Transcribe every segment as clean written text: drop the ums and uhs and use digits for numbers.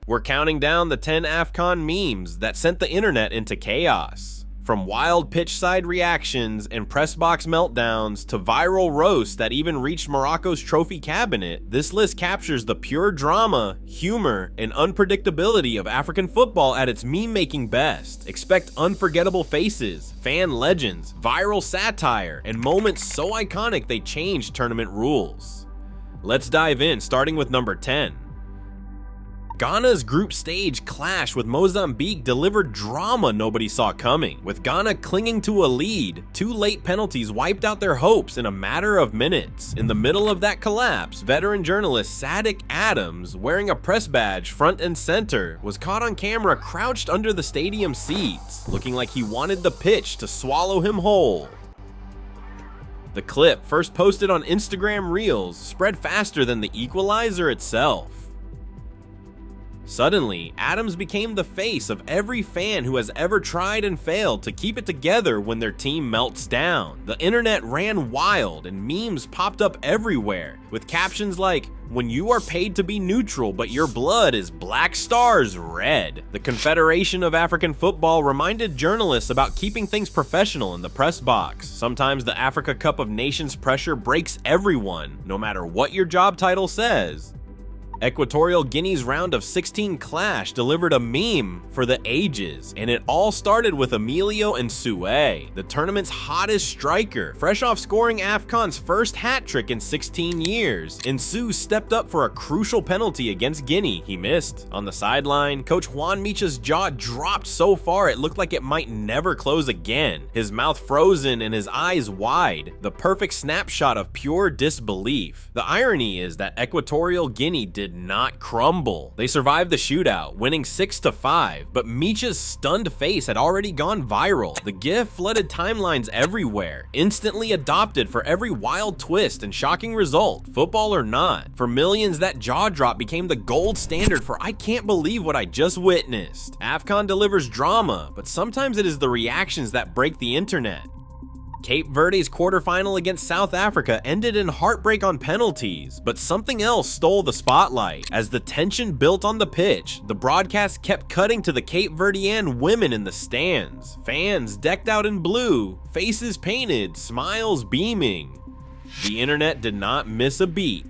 We're counting down the 10 Afcon memes that sent the internet into chaos. From wild pitch-side reactions and press box meltdowns to viral roasts that even reached Morocco's trophy cabinet, this list captures the pure drama, humor, and unpredictability of African football at its meme-making best. Expect unforgettable faces, fan legends, viral satire, and moments so iconic they changed tournament rules. Let's dive in, starting with number 10. Ghana's group stage clash with Mozambique delivered drama nobody saw coming. With Ghana clinging to a lead, 2 late penalties wiped out their hopes in a matter of minutes. In the middle of that collapse, veteran journalist Sadiq Adams, wearing a press badge front and center, was caught on camera crouched under the stadium seats, looking like he wanted the pitch to swallow him whole. The clip, first posted on Instagram Reels, spread faster than the equalizer itself. Suddenly, Adams became the face of every fan who has ever tried and failed to keep it together when their team melts down. The internet ran wild and memes popped up everywhere, with captions like, "When you are paid to be neutral but your blood is Black Stars red." The Confederation of African Football reminded journalists about keeping things professional in the press box. Sometimes the Africa Cup of Nations pressure breaks everyone, no matter what your job title says. Equatorial Guinea's round of 16 clash delivered a meme for the ages, and it all started with Emilio Nsue, the tournament's hottest striker, fresh off scoring Afcon's first hat trick in 16 years. Nsue stepped up for a crucial penalty against Guinea. He missed. On the sideline, Coach Juan Micha's jaw dropped so far it looked like it might never close again, his mouth frozen and his eyes wide, the perfect snapshot of pure disbelief. The irony is that Equatorial Guinea did not crumble. They survived the shootout, winning 6-5, but Micha's stunned face had already gone viral. The gif flooded timelines everywhere, instantly adopted for every wild twist and shocking result, football or not. For millions, that jaw drop became the gold standard for "I can't believe what I just witnessed." Afcon delivers drama, but sometimes it is the reactions that break the internet. Cape Verde's quarterfinal against South Africa ended in heartbreak on penalties, but something else stole the spotlight. As the tension built on the pitch, the broadcast kept cutting to the Cape Verdean women in the stands. Fans decked out in blue, faces painted, smiles beaming. The internet did not miss a beat.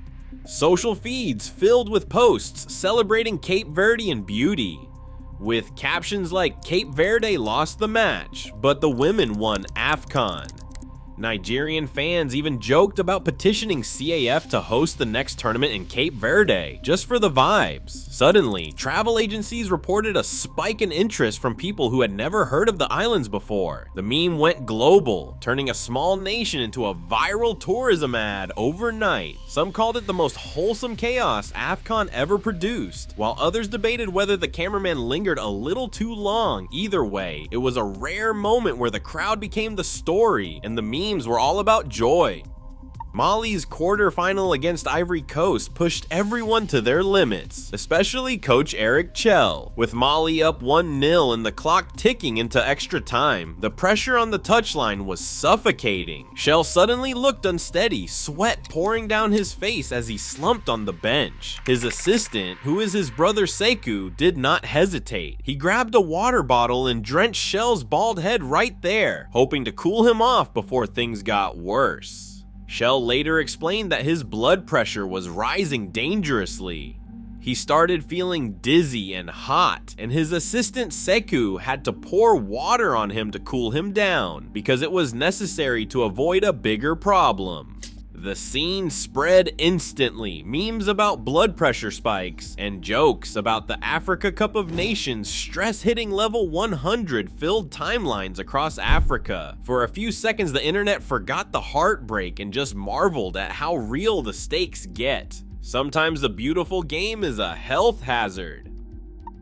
Social feeds filled with posts celebrating Cape Verdean beauty, with captions like "Cape Verde lost the match, but the women won Afcon." Nigerian fans even joked about petitioning CAF to host the next tournament in Cape Verde, just for the vibes. Suddenly, travel agencies reported a spike in interest from people who had never heard of the islands before. The meme went global, turning a small nation into a viral tourism ad overnight. Some called it the most wholesome chaos Afcon ever produced, while others debated whether the cameraman lingered a little too long. Either way, it was a rare moment where the crowd became the story, and the memes were all about joy. Mali's quarterfinal against Ivory Coast pushed everyone to their limits, especially coach Eric Chell. With Mali up 1-0 and the clock ticking into extra time, the pressure on the touchline was suffocating. Chell suddenly looked unsteady, sweat pouring down his face as he slumped on the bench. His assistant, who is his brother Sekou, did not hesitate. He grabbed a water bottle and drenched Chell's bald head right there, hoping to cool him off before things got worse. Shell later explained that his blood pressure was rising dangerously. He started feeling dizzy and hot, and his assistant Sekou had to pour water on him to cool him down because it was necessary to avoid a bigger problem. The scene spread instantly, memes about blood pressure spikes and jokes about the Africa Cup of Nations stress hitting level 100 filled timelines across Africa. For a few seconds, the internet forgot the heartbreak and just marveled at how real the stakes get. Sometimes the beautiful game is a health hazard.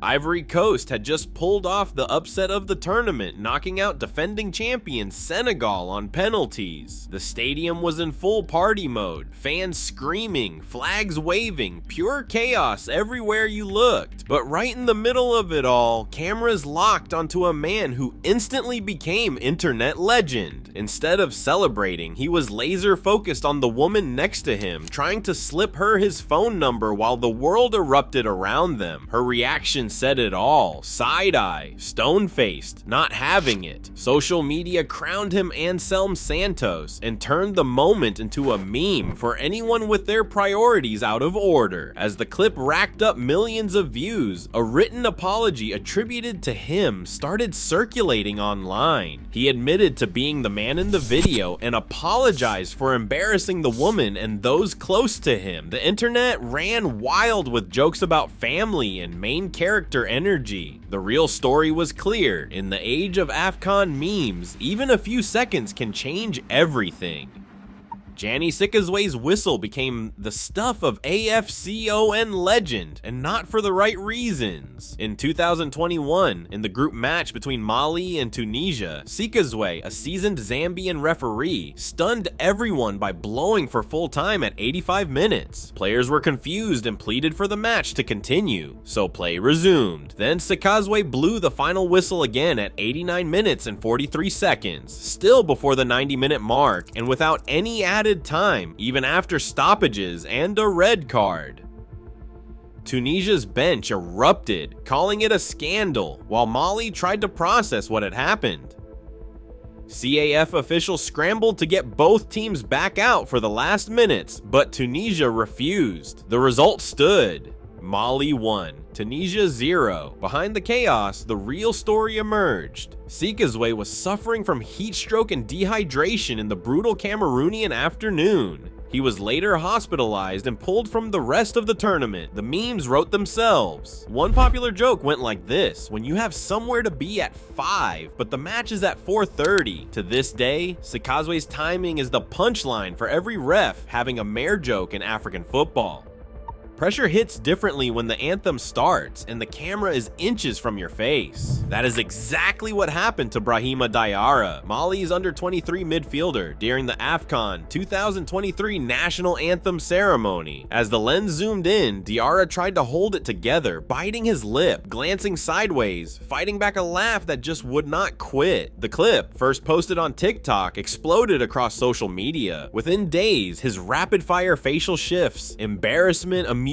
Ivory Coast had just pulled off the upset of the tournament, knocking out defending champion Senegal on penalties. The stadium was in full party mode, fans screaming, flags waving, pure chaos everywhere you looked. But right in the middle of it all, cameras locked onto a man who instantly became internet legend. Instead of celebrating, he was laser focused on the woman next to him, trying to slip her his phone number while the world erupted around them. Her reaction said it all. Side-eye, stone-faced, not having it. Social media crowned him Anselm Santos and turned the moment into a meme for anyone with their priorities out of order. As the clip racked up millions of views, a written apology attributed to him started circulating online. He admitted to being the man in the video and apologized for embarrassing the woman and those close to him. The internet ran wild with jokes about family and main character energy. The real story was clear. In the age of Afcon memes, even a few seconds can change everything. Janny Sikazwe's whistle became the stuff of AFCON legend, and not for the right reasons. In 2021, in the group match between Mali and Tunisia, Sikazwe, a seasoned Zambian referee, stunned everyone by blowing for full time at 85 minutes. Players were confused and pleaded for the match to continue, so play resumed. Then Sikazwe blew the final whistle again at 89 minutes and 43 seconds, still before the 90-minute mark, and without any added time, even after stoppages and a red card. Tunisia's bench erupted, calling it a scandal, while Mali tried to process what had happened. CAF officials scrambled to get both teams back out for the last minutes, but Tunisia refused. The result stood. Mali won, Tunisia 0. Behind the chaos, the real story emerged. Sikazwe was suffering from heat stroke and dehydration in the brutal Cameroonian afternoon. He was later hospitalized and pulled from the rest of the tournament. The memes wrote themselves. One popular joke went like this: when you have somewhere to be at 5, but the match is at 4:30. To this day, Sikazwe's timing is the punchline for every ref having a mare joke in African football. Pressure hits differently when the anthem starts and the camera is inches from your face. That is exactly what happened to Brahima Diarra, Mali's under-23 midfielder, during the Afcon 2023 national anthem ceremony. As the lens zoomed in, Diarra tried to hold it together, biting his lip, glancing sideways, fighting back a laugh that just would not quit. The clip, first posted on TikTok, exploded across social media. Within days, his rapid-fire facial shifts, embarrassment, amusement,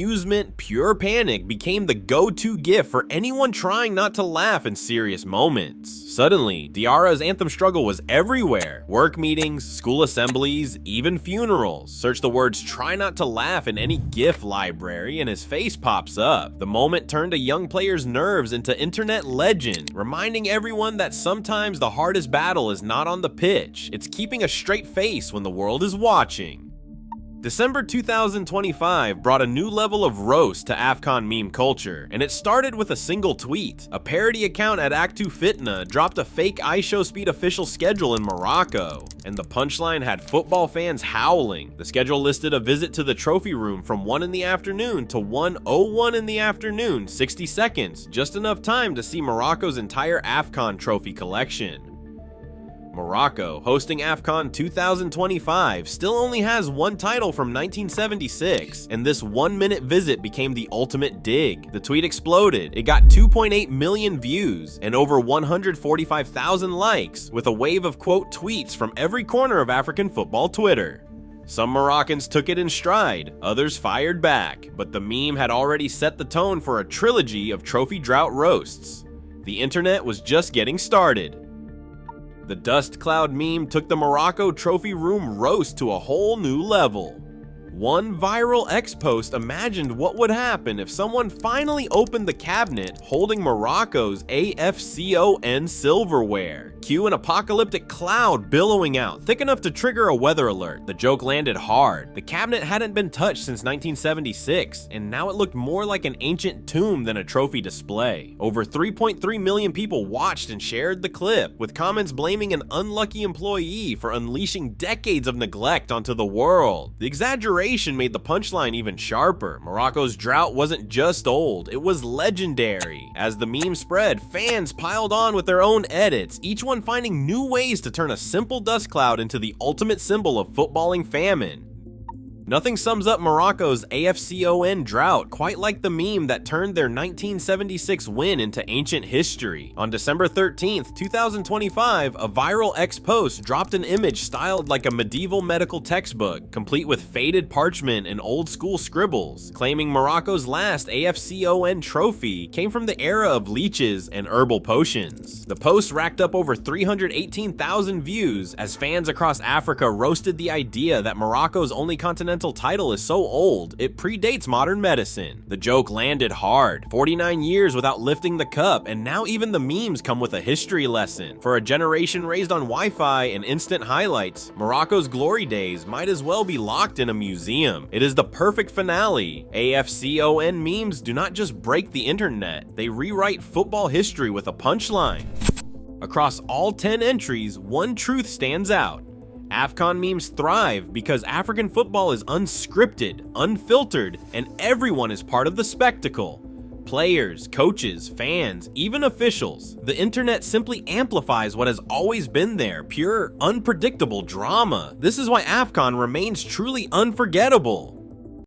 pure panic became the go-to gif for anyone trying not to laugh in serious moments. Suddenly, Diarra's anthem struggle was everywhere. Work meetings, school assemblies, even funerals. Search the words "try not to laugh" in any GIF library and his face pops up. The moment turned a young player's nerves into internet legend, reminding everyone that sometimes the hardest battle is not on the pitch, it's keeping a straight face when the world is watching. December 2025 brought a new level of roast to Afcon meme culture, and it started with a single tweet. A parody account at Actu Fitna dropped a fake iShowSpeed official schedule in Morocco, and the punchline had football fans howling. The schedule listed a visit to the trophy room from 1 in the afternoon to 1:01 in the afternoon, 60 seconds, just enough time to see Morocco's entire Afcon trophy collection. Morocco, hosting Afcon 2025, still only has one title from 1976, and this 1-minute visit became the ultimate dig. The tweet exploded. It got 2.8 million views and over 145,000 likes, with a wave of quote tweets from every corner of African football Twitter. Some Moroccans took it in stride, others fired back, but the meme had already set the tone for a trilogy of trophy drought roasts. The internet was just getting started. The dust cloud meme took the Morocco trophy room roast to a whole new level. One viral X post imagined what would happen if someone finally opened the cabinet holding Morocco's AFCON silverware. Cue an apocalyptic cloud billowing out, thick enough to trigger a weather alert. The joke landed hard. The cabinet hadn't been touched since 1976, and now it looked more like an ancient tomb than a trophy display. Over 3.3 million people watched and shared the clip, with comments blaming an unlucky employee for unleashing decades of neglect onto the world. The exaggeration generation made the punchline even sharper. Morocco's drought wasn't just old, it was legendary. As the meme spread, fans piled on with their own edits, each one finding new ways to turn a simple dust cloud into the ultimate symbol of footballing famine. Nothing sums up Morocco's AFCON drought quite like the meme that turned their 1976 win into ancient history. On December 13th, 2025, a viral X post dropped an image styled like a medieval medical textbook, complete with faded parchment and old school scribbles, claiming Morocco's last AFCON trophy came from the era of leeches and herbal potions. The post racked up over 318,000 views as fans across Africa roasted the idea that Morocco's only continental title is so old, it predates modern medicine. The joke landed hard, 49 years without lifting the cup, and now even the memes come with a history lesson. For a generation raised on Wi-Fi and instant highlights, Morocco's glory days might as well be locked in a museum. It is the perfect finale. AFCON memes do not just break the internet, they rewrite football history with a punchline. Across all 10 entries, one truth stands out. Afcon memes thrive because African football is unscripted, unfiltered, and everyone is part of the spectacle. Players, coaches, fans, even officials. The internet simply amplifies what has always been there, pure, unpredictable drama. This is why Afcon remains truly unforgettable.